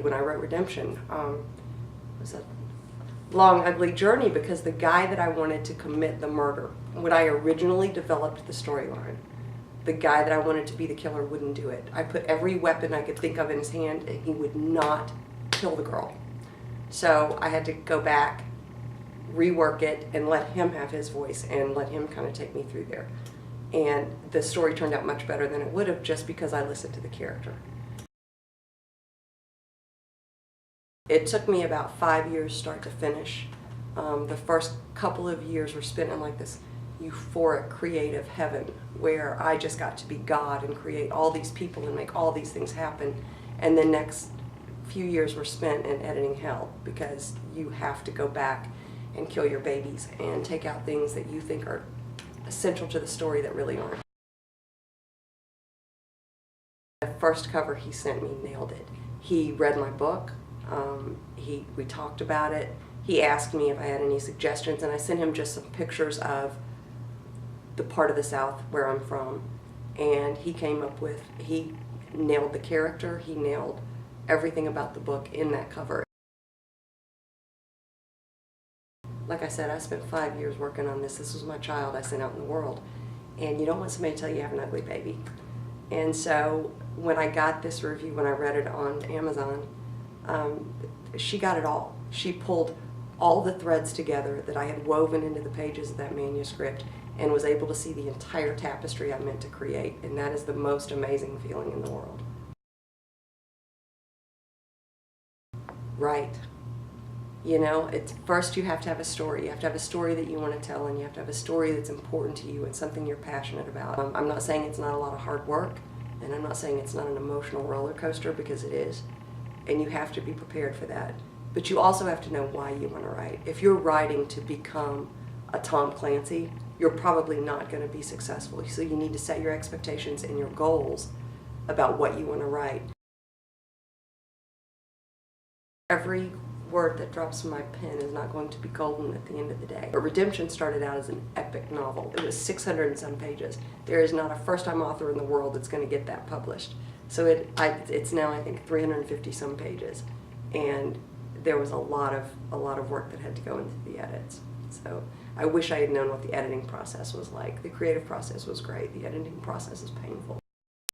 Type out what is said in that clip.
when I wrote Redemption. It was a long, ugly journey because the guy that I wanted to commit the murder, when I originally developed the storyline, the guy that I wanted to be the killer wouldn't do it. I put every weapon I could think of in his hand and he would not kill the girl. So I had to go back, rework it, and let him have his voice and let him kind of take me through there. And the story turned out much better than it would have just because I listened to the character. It took me about 5 years start to finish. The first couple of years were spent in like this euphoric creative heaven where I just got to be God and create all these people and make all these things happen. And the next few years were spent in editing hell because you have to go back and kill your babies and take out things that you think are essential to the story that really aren't. The first cover he sent me nailed it. He read my book. We talked about it. He asked me if I had any suggestions, and I sent him just some pictures of the part of the South where I'm from. And he nailed the character, he nailed everything about the book in that cover. Like I said, I spent 5 years working on this. This was my child I sent out in the world. And you don't want somebody to tell you you have an ugly baby. And so when I got this review, when I read it on Amazon, she got it all. She pulled all the threads together that I had woven into the pages of that manuscript and was able to see the entire tapestry I meant to create. And that is the most amazing feeling in the world. Right. You know, first you have to have a story. You have to have a story that you want to tell, and you have to have a story that's important to you and something you're passionate about. I'm not saying it's not a lot of hard work, and I'm not saying it's not an emotional roller coaster, because it is. And you have to be prepared for that. But you also have to know why you want to write. If you're writing to become a Tom Clancy, you're probably not going to be successful. So you need to set your expectations and your goals about what you want to write. Every word that drops from my pen is not going to be golden at the end of the day. But Redemption started out as an epic novel. It was 600 and some pages. There is not a first-time author in the world that's going to get that published. So it's now, I think, 350 some pages, and there was a lot of work that had to go into the edits. So I wish I had known what the editing process was like. The creative process was great. The editing process is painful.